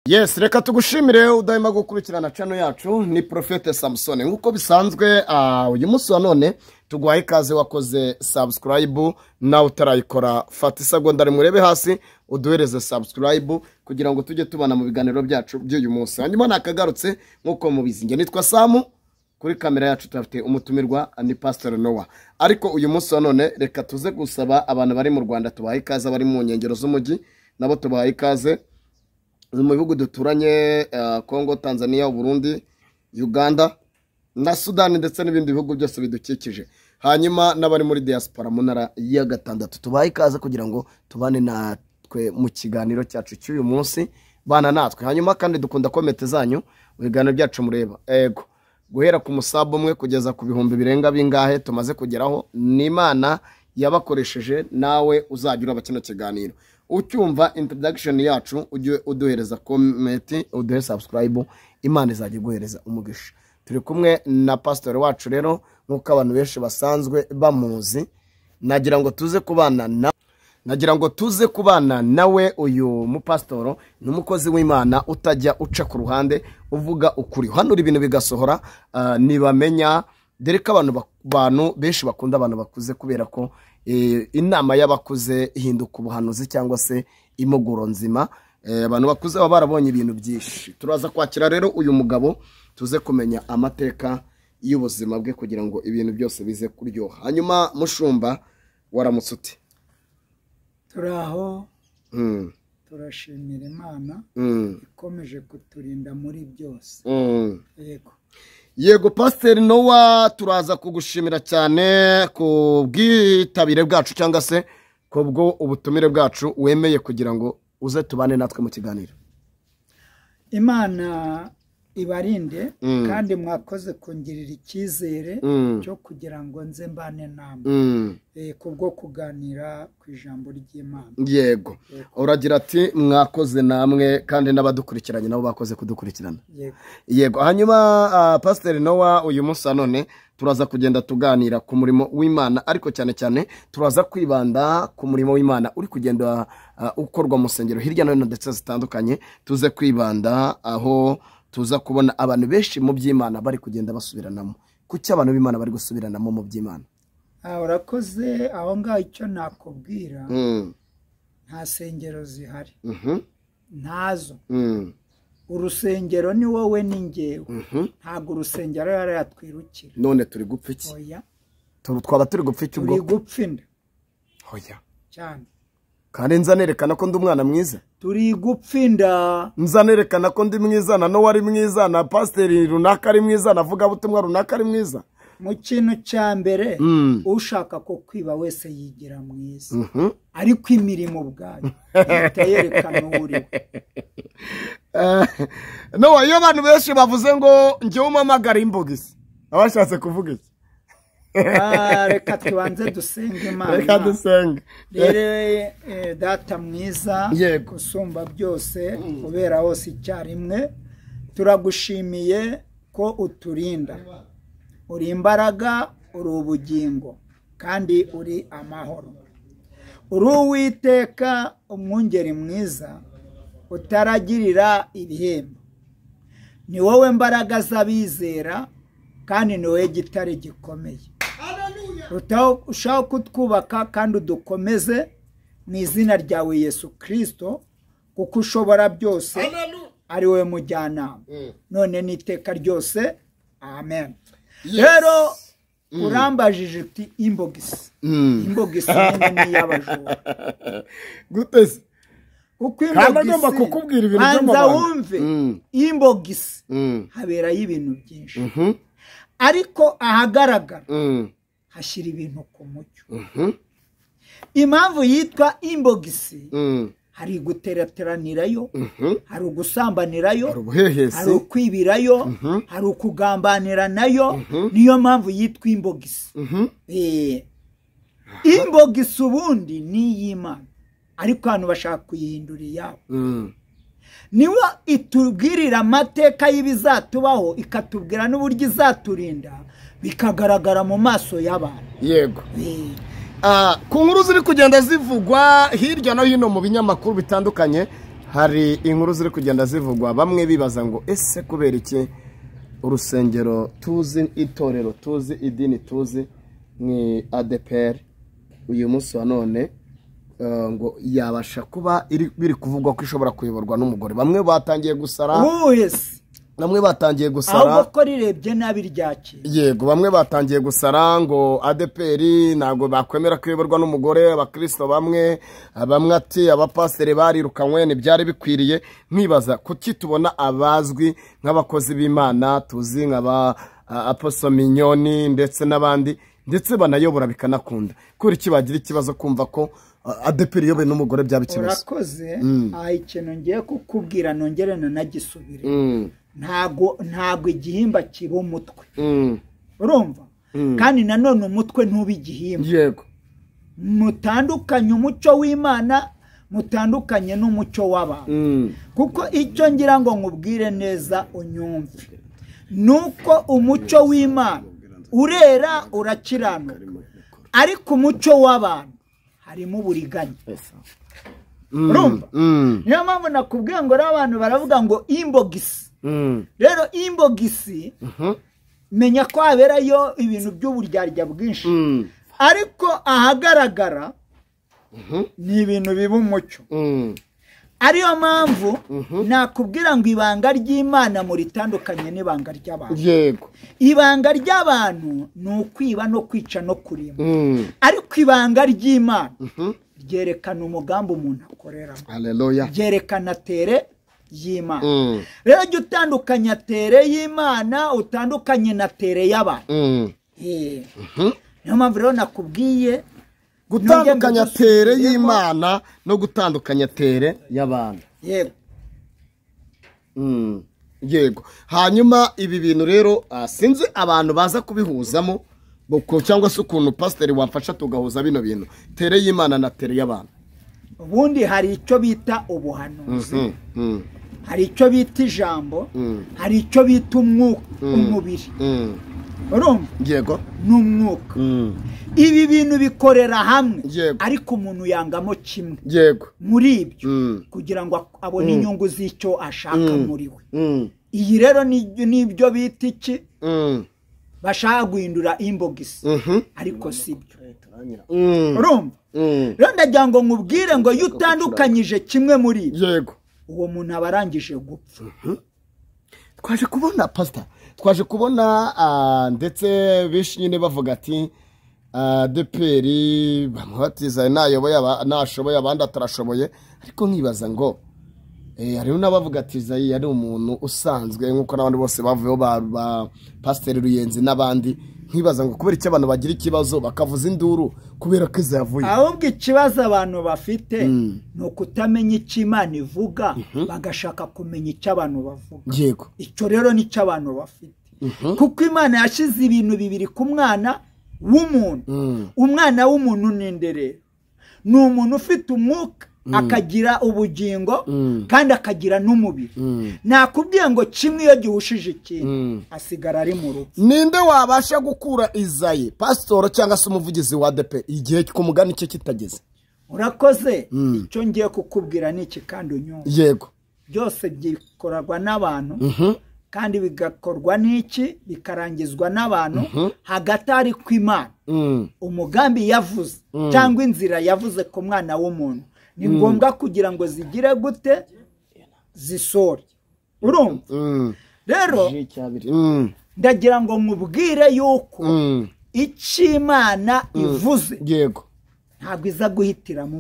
Yes, reka tugushimire udahema gukurikirana channel yacu ni Prophete Samson. Nkuko bisanzwe uyu munsi wa none tugwaye ikaze wakoze subscribe na utarayikora fata isegonda rimurebe hasi uduhereze subscribe kugira ngo tujye tubana mu biganiro byacu by'uyu munsi. Hanyuma nakagarutse nkuko mubizinge nitwa Samu, kuri kamera yacu tafite umutumirwa ni Pastor Noah. Ariko uyu munsi wa none reka tuze gusaba abantu bari mu Rwanda tubaye ikaze, bari mu nkengero z'umujyi nabo tubaye ikaze, mu bihugu duturanye Congo, Tanzania, Burundi, Uganda na Sudan ndetse n'ibindi bihugu byose bidukikije. Hanyuma n'abari muri diaspora mu ntara ya gatandatu tubaye ikaze kugira ngo tubane natwe mu kiganiro cyacu cy'uyu munsi, bana natwe. Hanyuma kandi dukunda komete zanyu mu biganiro byacu mureba. Ego guhera ku musabo umwe kugeza ku bihumbi birenga bingahe tumaze kugeraho, ni Imana yabakoresheje, nawe uzagira abakino kiganiro. Ucyumva introduction yacu ujye uduhereza comment, uduhe subscribe, Imana izajye guhereza umugisha. Turi kumwe na pastor wacu rero nkuko abantu benshi basanzwe bamuzi, nagira ngo tuze kubana nawe. Uyu mupastoro n'umukozi w'Imana utajya uca ku ruhande uvuga ukuri, hano ibintu bigasohora nibamenya. Dore ko abantu benshi bakunda abantu bakuze kubera ko inama y'abakuze ihinduka ubuhanuzi cyangwa se imuguro nzima. Abantu bakuze baba barabonye ibintu byinshi. Turaza kwakira rero uyu mugabo tuze kumenya amateka y'ubuzima bwe kugira ngo ibintu byose bize kuryoha. Hanyuma mushumba waramutse ute? Turaho turashimira Imana ikomeje kuturinda muri byose. Yego Pastor Noah, turaza kugushimira cyane ku bwitabire bwacu cyangwa se kubwo ubutumire bwacu wemeye kugira ngo uze tubane natwe mu kiganiro. Imana ibarinde kandi mwakoze kongirira icyizere cyo kugira ngo nze mbane namwe kubwo kuganira ku ijambo ry'Imana. Yego uragira ati mwakoze namwe kandi n'abadukurikiranye nabo bakoze kudukurikirana. Yego hanyuma Pastor Noah, uyu munsi none turaza kugenda tuganira ku murimo w'Imana, ariko cyane cyane turaza kwibanda ku murimo w'Imana uri kugenda ukorwa mu nsengero hirya no hino ndetse zitandukanye. Tuze kwibanda aho tuza kubona abantu benshi mu by'Imana bari kugenda basubiranamo. Kuki abantu b'Imana bari gusubiranamo mu by'Imana? Urakoze. Aho ngaho icyo nakubwira, nta sengero zihari, ntazo. Urusengero ni wowe n'ingewe, ntabwo urusengero yari yatwirukira. None turi gupfa iki? Oya, twaba turi gupfa iki ubwo? turi gupfa inda. Oya cyane. kandi nzanerekana ko ndi umwana mwiza. Turi gupfa inda. Nzanerekana ko ndi mwiza, na Noah ari mwiza, na pastor runaka ari mwiza, navuga butumwa runaka ari mwiza. Mu kintu cya mbere ushaka ko kwiba wese yigira mwiza, ariko imirimo ubwayo itayerekana uri. Noah, iyo abantu benshi bavuze ngo njye umamagara imbogisi, abashatse kuvuga iki? Reka tubanze dusenge Imana. Reka dusenge. Rero data mwiza usumba byose kubera hose icyarimwe, turagushimiye ko uturinda. Uri imbaraga, uri ubugingo, kandi uri amahoro. Uri Uwiteka, umwungeri mwiza utaragirira ibihembo. Ni wowe mbaraga z'abizera kandi ni wowe gitare gikomeye. Ushaka kutwubaka kandi udukomeze mu izina ryawe Yesu Kristo, kuko ushobora byose, ari wowe mujyanama none n'iteka ryose. Amen. Rero urambajije uti imbogisi. Imbogisi ni y'abajura. Guteze uko imbogisi kukubwira ibintu banza wumve. Imbogisi haberayo ibintu byinshi, ariko ahagaragara hashyira ibintu ku mucyo. Impamvu yitwa imbogisi, hari guterateranirayo, hari ugusambanirayo, hari ukwibirayo, hari ukugambanira nayo. Niyo mpamvu yitwa imbogisi. Imbogisi ubundi ni iy'Imana, ariko abantu bashaka kuyihindura iyabo. Niwe itubwirira amateka y'ibizatubaho, ikatubwira n'uburyo izaturinda, bikagaragara mu maso y'abantu. Yego. ku nkuru ziri kugenda zivugwa hirya no hino mu binyamakuru bitandukanye, hari inkuru ziri kugenda zivugwa bamwe bibaza ngo ese kubera iki urusengero tuzi, itorero tuzi, idini tuzi ni ADPR uyu munsi wa none ngo yabasha kuba biri kuvugwa ko ishobora kuyoborwa n'umugore. Bamwe batangiye gusara, bamwe batangiye gusara, ahubwo ko rirebye nabi ryakira. Yego, bamwe batangiye gusara ngo ADPR ntago bakwemera kuyoborwa n'umugore. Abakristo bamwe ati abapasiteri barirukanywe ntibyari bikwiriye. Nkibaza kuki tubona abazwi nk'abakozi b'Imana tuzi nk'aba Apostle Mignoni ndetse n'abandi ndetse banayobora bikanakunda, kuri iki bagira ikibazo kumva ko ADPR yobe n'umugore byaba ikibazo. Urakoze. Ikintu ngiye kukubwira nongere nagisubire. ntago igihimba kiba umutwe. Urumva? Kandi nanone umutwe ntuba igihimba. Yego. Mutandukanye umuco w'Imana, mutandukanye n'umuco w'abantu. Kuko icyo ngira ngo nkubwire neza unyumve, nuko umuco w'Imana urera urakiranuka, ariko umuco w'abantu harimo uburiganya. Urumva? Niyo mpamvu nakubwiye ngo abantu baravuga ngo imbogisi. Rero imbogisi menya ko haberayo ibintu by'uburyarya bwinshi, ariko ahagaragara ni ibintu biba umuco. Ariyo mpamvu nakubwira ngo ibanga ry'Imana muritandukanye n'ibanga ry'abantu. Yego. Ibanga ry'abantu ni ukwiba no kwica no kurima, ariko ibanga ry'Imana ryerekana umugambi umuntu akorera. Haleluya. Ryerekana tere y'Imana. Rero jya utandukanya tere y'Imana utandukanye na tere y'abantu. Niyo mpamvu rero nakubwiye gutandukanya tere y'Imana no gutandukanya tere y'abantu. Yego. Yego. Hanyuma ibi bintu rero sinzi abantu baza kubihuzamo cyangwa se ukuntu pasiteri wamfasha tugahuza bino bintu, tere y'Imana na tere y'abantu. Ubundi hari icyo bita ubuhanuzi, hari icyo bita ijambo, hari icyo bita umwuka, umubiri. Urumva? Yego. N'umwuka. Ibi bintu bikorera hamwe. Yego. Ariko umuntu yangamo kimwe. Yego. Muri ibyo kugira ngo abone inyungu z'icyo ashaka muri we. Iyi rero nibyo bita iki? Bashaka guhindura imbogisi, ariko sibyo. Urumva? Rero ndagira ngo nkubwire ngo iyo utandukanyije kimwe muri ibyo, yego, uwo muntu aba arangije gupfa. Twaje kubona pastor, twaje kubona ndetse bishi nyine bavuga ati ADPR bamwatiza nayoboye nashoboye abandi atarashoboye, ariko nkibaza ngo hari n'abavuga ati Zayi yari umuntu usanzwe nkuko n'abandi bose bavuyeho ba Pastor Ruyenzi n'abandi. Nkibaza ngo kubera iki abantu bagira ikibazo bakavuza induru kubera ko izavuye. Ahubwo ikibazo abantu bafite ni ukutamenya icyo Imana ivuga, bagashaka kumenya icyo abantu bavuga. Yego. Icyo rero ni cyo abantu bafite. Kuko Imana yashize ibintu bibiri ku mwana w'umuntu. Umwana w'umuntu n'inderero ni umuntu ufite umwuka, akagira ubugingo, kandi akagira n'umubiri. Nakubwiye ngo kimwe iyo gihushije ikintu asigara ari mu rupfu. Ninde wabasha gukura Izayi, pastor cyangwa se umuvugizi wa ADPR igihe kumugana icyo kitageze? Urakoze. Icyo ngiye kukubwira ni iki kandi unyumva. Yego. Byose bikorwa n'abantu, kandi bigakorwa n'iki, bikarangizwa n'abantu. Hagati ari ku Imana umugambi yavuze cyangwa inzira yavuze ku mwana w'umuntu, ni ngombwa kugira ngo zigire gute, zisore. Urumva? Rero ndagira ngo nkubwire yuko icyo Imana ivuze, yego, ntabwo iza guhitiramo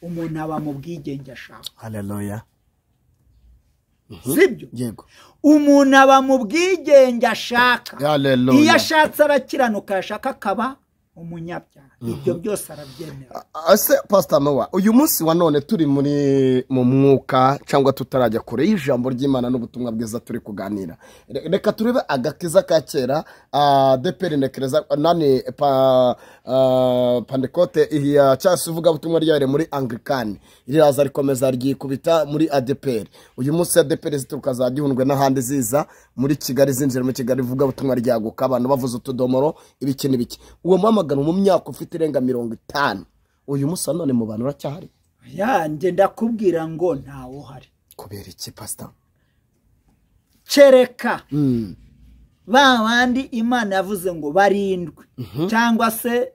umuntu aba mu bwigenge ashaka. Haleluya. Sibyo? Yego. Umuntu aba mu bwigenge ashaka. Haleluya. Iyo ashatse arakiranuka, ashaka akaba umunyabyaha. Ibyo byose arabyemera. Ase Pastor Noah, uyu munsi wa none turi mu mwuka cyangwa tutarajya kure y'ijambo ry'Imana n'ubutumwa bwiza turi kuganira. Reka turebe agakiza ka kera, ADPR nekereza nani Pentecote ya cyase uvuga ubutumwa ryare muri Anglican, iraza rikomeza ryikubita muri ADPR. Uyu munsi ADPR zituruka za gihundwe n'ahandi ziza muri Kigali, zinjira mu Kigali vuga ubutumwa ryaguka, abantu bavuze utudomoro ibiki n'ibiki. Uwo mwamagana mu myaka ufite irenga 50, uyu munsi none mu bantu uracyahari. yanjye ndakubwira ngo ntawe uhari. kubera iki pastor? Cereka ba bandi Imana yavuze ngo barindwi cyangwa se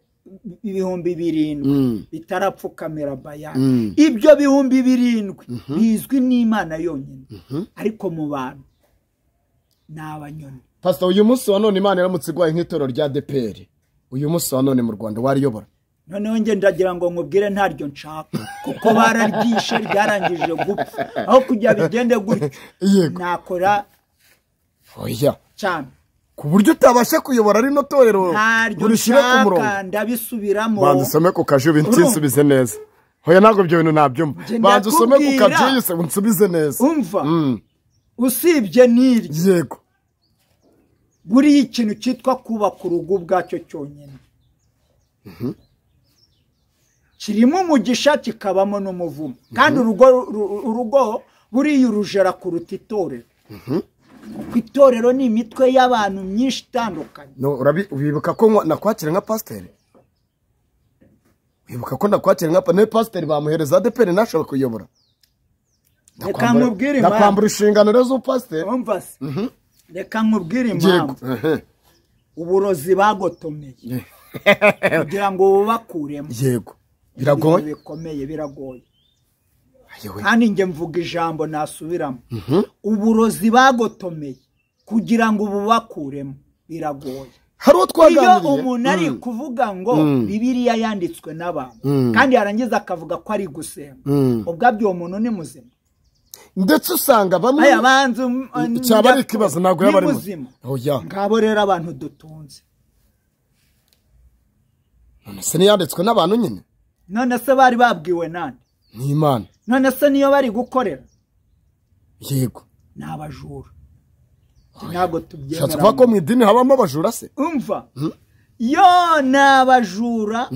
7,000 bitarapfukamira Bayali. Ibyo 7,000 bizwi n'Imana yonyine, ariko mu bantu n'abanyoni. Pastor, uyu munsi wa none Imana iramutse igwaye nk'itoro rya DPR, uyu munsi wa none mu Rwanda wariyobora? Noneho nge ndagira ngo nkubwire ntaryo nshaka, kuko bararyishe ryarangije gupfa. Aho kujya bigende gutyo nakora oya cyane ku buryo utabasha kuyobora rino torero. Burishire ku murongo ndabisubiramo. Banza usome ku kajubi nsubize neza. Hoya ntago byo bintu nabyumva. Banza usome ku kajubi se unsubize neza. Umva. Usibye niri. Yego. Buri ikintu cyitwa kubaka urugo bwacyo cyonyine. Kirimo umugisha kikabamo n'umuvumo. Kandi urugo buri urujera kuruta itorero. Itorero ni imitwe y'abantu myinshi itandukanye. No ubibuka ko nakwakira nka pastor? Wibuka ko nakwakira nka pastor bamuhereza DPR nashaka kuyobora? Reka nkubwire impamvu. Nakwambura inshingano zo pastor. Umva se. Reka nkubwire impamvu. Uburozi bagotomeye. Kugira ngo bubakuremo. Yego. Biragoye. Bikomeye biragoye. Kandi nge mvuga ijambo nasubiramo. Uburozi bagotomeye kugira ngo bubakuremo biragoye. Haro twaganiriye. Iyo umuntu ari kuvuga ngo Bibiliya yanditswe n'abantu kandi yarangiza akavuga ko ari gusenga, ubwabyo uwo muntu ni muzima. Ndetse usanga bamwe aya banzu cyaba ari ikibazo ntago yaba ari muzima. Ngabo rero abantu dutunze. None se niyanditswe n'abantu nyine? None se bari babwiwe nande? Ni Imana. None se niyo bari gukorera? Yego. N'abajura. Ntago tubyemera. Shatse kwa ko mu idini habamo abajura se? Umva. Yo n'abajura,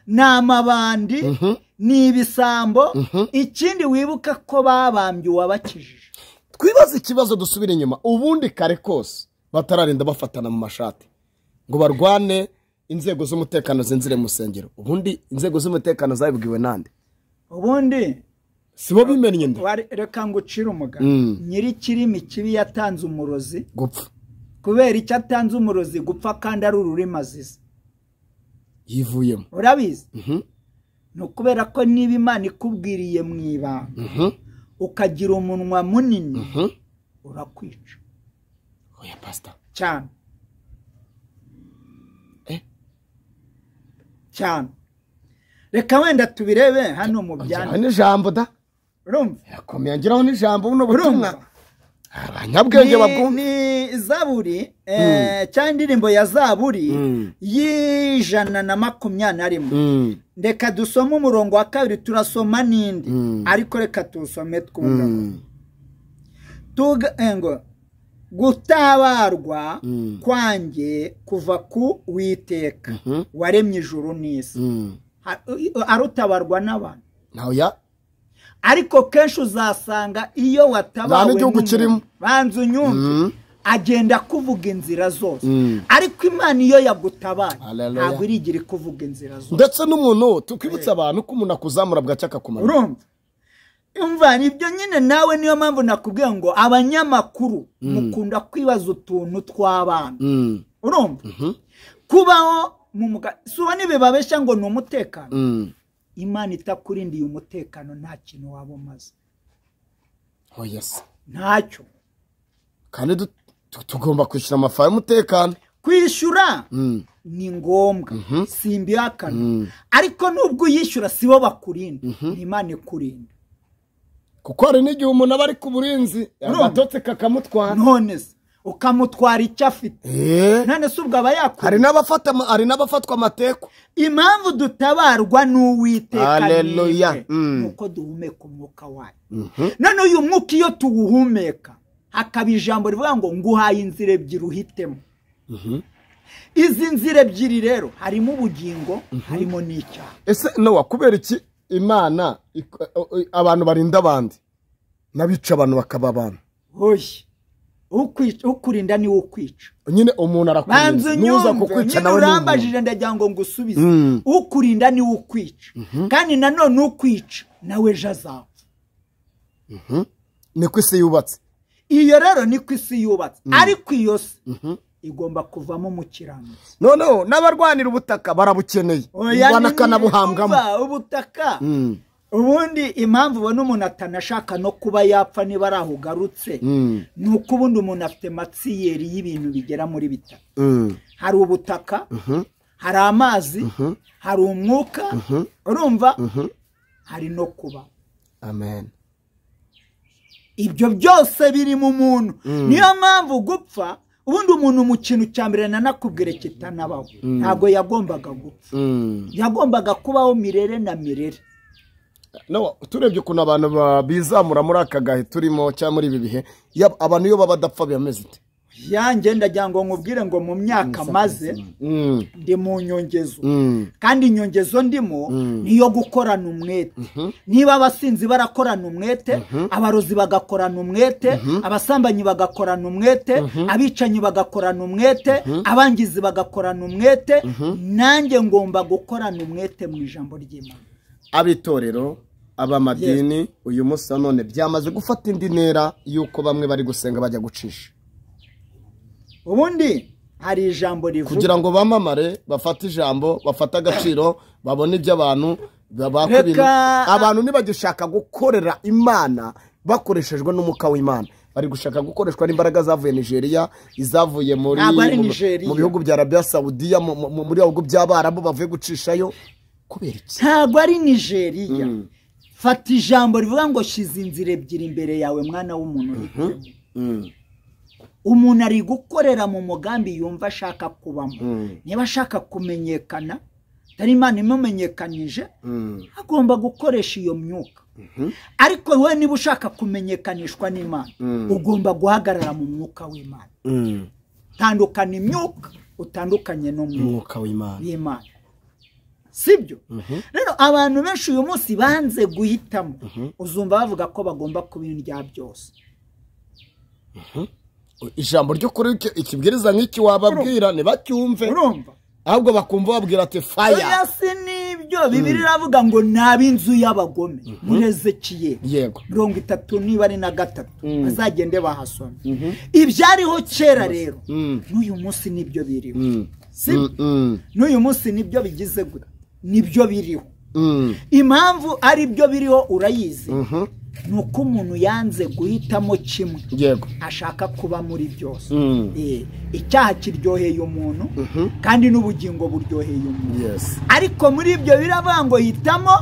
n'amabandi, n'ibisambo, ikindi wibuka ko babambye wabakijije. Twibaza ikibazo dusubira inyuma. Ubundi kare kose batararinda bafatana mu mashati ngo barwane inzego z'umutekano zinzire mu sengero. Ubundi inzego z'umutekano zabibwiwe nande? Ubundi sibo bimennye nde? Reka ngucira umugani. Nyiri kirimi kibi yatanze umurozi gupfa. Kubera icyo atanze umurozi gupfa kandi ari ururimi azize. Yivuyemo. Urabizi? No kubera ko niba Imana ikubwiriye mu ibanga ukagira umunwa munini urakwica. Oya pastor. Cyane. Cyane. Reka wenda tubirebe hano mu byandiko. Hano ijambo da. Urumva? Yakomeye ngiraho n'ijambo buno butumwa. Abanyabwenge babwo ni Zaburi cyangwa indirimbo ya Zaburi y'121. Reka dusome umurongo wa 2 turasoma nindi ariko reka tusome twumva. Tugengo gutabarwa kwanjye kuva ku Uwiteka waremye ijuru n'isi. Arutabarwa n'abantu. Naoya. Ariko kenshi uzasanga iyo watabawe banzu nyumve agenda kuvuga inzira zose. Ariko Imana iyo yagutabaye ntabwo irigira kuvuga inzira zose. Ndetse n'umuntu tukwibutsa abantu ko umuntu akuzamura bwacaka kumara. Urumva? Umva ibyo nyine nawe niyo mpamvu nakubwiye ngo abanyamakuru mukunda kwibaza utuntu tw'abana. Urumva? Kubaho mu suba nibe babesha ngo ni umutekano. Imana itakurindiye umutekano nta kintu waba umaze. Oh yes. Ntacyo. Kandi tugomba kwishyura amafaranga y'umutekano. Kwishyura ni ngombwa. Simbihakana. Ariko nubwo uyishyura sibo bakurinda. Imana ikurinda. Kuko hari n'igihe umuntu aba ari ku burinzi agatotse kakamutwara. None se ukamutwara icyo afite. None se ubwo aba yakura. Hari n'abafatwa amateko. Impamvu dutabarwa n'Uwiteka. Haleluya. Nuko duhumeka umwuka wayo. None uyu mwuka iyo tuwuhumeka hakaba ijambo rivuga ngo nguhaye inzira ebyiri uhitemo. Izi nzira ebyiri rero harimo ubugingo harimo n'icyaha. Ese no kubera iki Imana abantu barinda abandi nabica abantu bakaba abantu? Hoye. ukurinda ni ukwica. nyine umuntu arakurinda nuza kukwica nawe urambajije ndagira ngo ngusubize ukurinda ni ukwica kandi nanone ukwica nawe jazapfa. niko isi yubatse. iyo rero niko isi yubatse ariko iyo se igomba kuvamo umukiranutsi. noneho n'abarwanira ubutaka barabukeneye banakanabuhambwamo ubutaka. ubundi impamvu ubona umuntu atanashaka no kuba yapfa niba ari aho ugarutse ni uko ubundi umuntu afite matsiyeri y'ibintu bigera muri bitatu. hari ubutaka, hari amazi, hari umwuka, urumva, hari no kuba. amen. ibyo byose biri mu muntu. niyo mpamvu gupfa ubundi umuntu mu kintu cya mbere nanakubwire kitanabaho ntabwo yagombaga gupfa. yagombaga kubaho mirere na mirere. no turebye ukuntu abantu bizamura muri aka gahe turimo cyangwa muri ibi bihe abantu iyo baba badapfa bimeze ite? yanjye ndagira ngo nkubwire ngo mu myaka maze ndi mu nyongezo kandi inyongezo ndimo niyo gukorana umwete. niba abasinzi barakorana umwete, abarozi bagakorana umwete, abasambanyi bagakorana umwete, abicanyi bagakorana umwete, abangizi bagakorana umwete, nanjye ngomba gukorana umwete mu ijambo ry'Imana. abitorero abamadini uyu munsi none byamaze gufata indi ntera yuko bamwe bari gusenga bajya gucisha. ubundi hari ijambo rivuga kugira ngo bamamare bafate ijambo bafate agaciro babone ibyo abantu ntibagishaka gukorera Imana bakoreshejwe n'umuka w'Imana. bari gushaka gukoreshwa n'imbaraga zavuye Nigeria, izavuye mu bihugu bya Arabia Saudiya, muri bihugu by'Abarabu bavuye gucishayo. kubera iki? ntabwo ari Nigeria. fata ijambo rivuga ngo shize inzira ebyiri imbere yawe mwana w'umuntu. umuntu ari gukorera mu mugambi yumva ashaka kubamo. niba ashaka kumenyekana atari Imana imumenyekanije agomba gukoresha iyo myuka. ariko wowe niba ushaka kumenyekanishwa n'Imana ugomba guhagarara mu mwuka w'Imana. tandukana imyuka utandukanye n'umwuka w'Imana. sibyo? rero abantu benshi uyu munsi banze guhitamo. uzumva bavuga ko bagomba kubindya byose. ijambo ryo kuri ikibwiriza nk'iki wababwira ntibacyumve, ahubwo bakumva babwira ati fire. oya si nibyo Bibiliya iravuga ngo n'ab'inzu y'abagome muri Ezekiyeli 33 bazagende bahasoma. ibyariho kera rero n'uyu munsi nibyo biriho. n'uyu munsi nibyo bigize gute? nibyo biriho. impamvu ari byo biriho urayizi? nuko umuntu yanze guhitamo kimwe, ashaka kuba muri byose. icyaha kiryoheye umuntu kandi n'ubugingo buryoheye umuntu. ariko muri ibyo biravuga ngo hitamo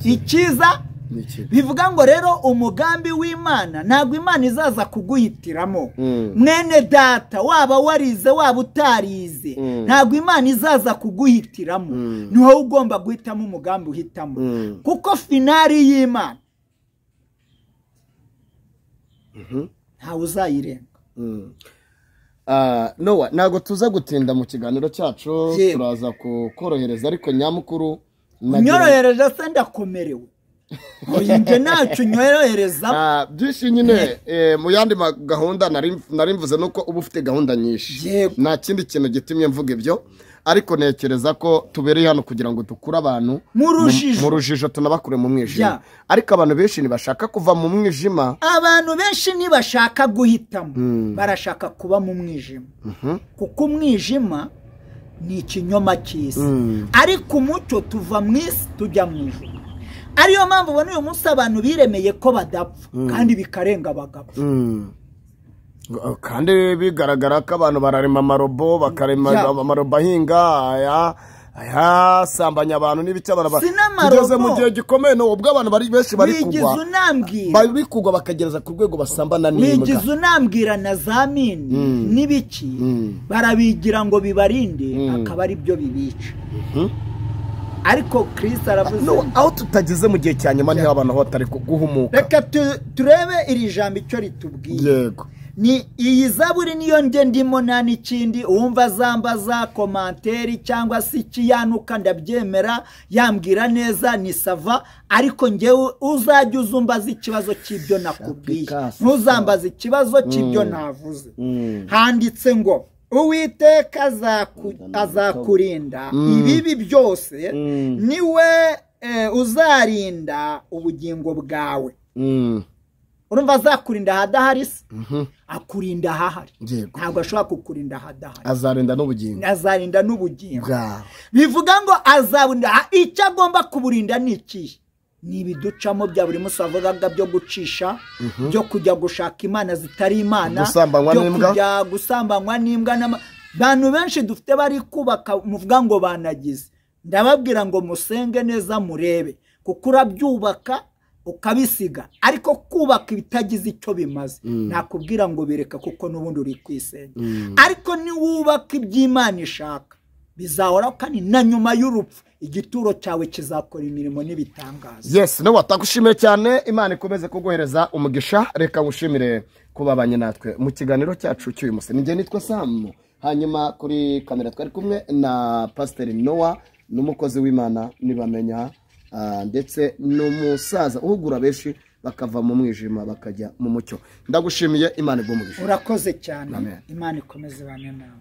icyiza. bivuga ngo rero umugambi w'Imana ntabwo Imana izaza kuguhitiramo. mwene data waba warize waba utarize ntabwo Imana izaza kuguhitiramo. ni wowe ugomba guhitamo umugambi uhitamo, kuko finali y'Imana ntawe uzayirenga. Nowa ntabwo tuza gutinda mu kiganiro cyacu, turaza kukorohereza, ariko nyamukuru nyorohereza se ndakomerewe. njye ntacyo nyorohereza byinshi nyine. mu yandi gahunda nari mvuze nuko uba ufite gahunda nyinshi, nta kindi kintu gitumye mvuga ibyo, ariko nekereza ko tubereye hano kugira ngo dukure abantu mu rujijo tunabakure mu mwijima. ariko abantu benshi ntibashaka kuva mu mwijima. abantu benshi ntibashaka guhitamo, barashaka kuba mu mwijima. kuko umwijima ni ikinyoma cy'isi, ariko umucyo tuva mu isi tujya mu ijuru. ariyo mpamvu ubona uyu munsi abantu biremeye ko badapfa kandi bikarenga bagapfa. kandi bigaragara ko abantu bararema amarobo, bakarema amarobo ahinga ayasambanya abantu n'ibicya. tugeze mu gihe gikomeye ubwo abantu bari benshi bari kugwa bakagereza ku rwego basambana n'imbwa. wigize unambwira na za mini n'ibiki barabigira ngo bibarinde, akaba ari byo bibica. ariko Kristo aravuze aho tutageze mu gihe cya nyuma niho abantu batari guhumuka. reka turebe iri jambo icyo ritubwiye. ni iyi zaburi niyo ndimo nta n'ikindi uwumva zambaza komanteri cyangwa se ikiyanuka ndabyemera yambwira neza ni sava ariko ngewe uzajya uzumbaza ikibazo cy'ibyo nakubwiye ntuzambaze ikibazo cy'ibyo navuze handitse ngo Uwiteka azakurinda ibibi byose niwe uzarinda ubugingo bwawe urumva azakurinda ahadahari se akurinda ahahari ntabwo ashobora kukurinda ahadahari azarinda n'ubugingo bivuga ngo azaburinda icyo agomba kuburinda ni ikihe ni ibiducamo bya buri munsi wavugaga byo gucisha byo kujya gushaka imana zitari imana byo kujya gusambanywa n'imbwa abantu benshi dufite bari kubaka muvuga ngo banagize ndababwira ngo musenge neza murebe kuko urabyubaka ukabisiga ariko kubaka ibitagize icyo bimaze nakubwira ngo bireka kuko n'ubundi uri kwisenya ariko niwubaka iby'Imana ishaka bizahora kandi na nyuma y'urupfu igituro cyawe kizakora imirimo n'ibitangaza. Yes, no watagushimiye cyane Imana ikomeze kuguhereza umugisha. Reka ngushimire kubabanye natwe mu kiganiro cyacu cy'uyu munsi. Ninjye nitwa Sam, hanyuma kuri kamera twari kumwe na Pastor Noah n'umukozi w'Imana nibamenya ndetse n'umusaza uhugura benshi bakava mu mwijima bakajya mu mucyo. Ndagushimiye, Imana igumugisha. Urakoze cyane. Imana ikomeze bane nawe.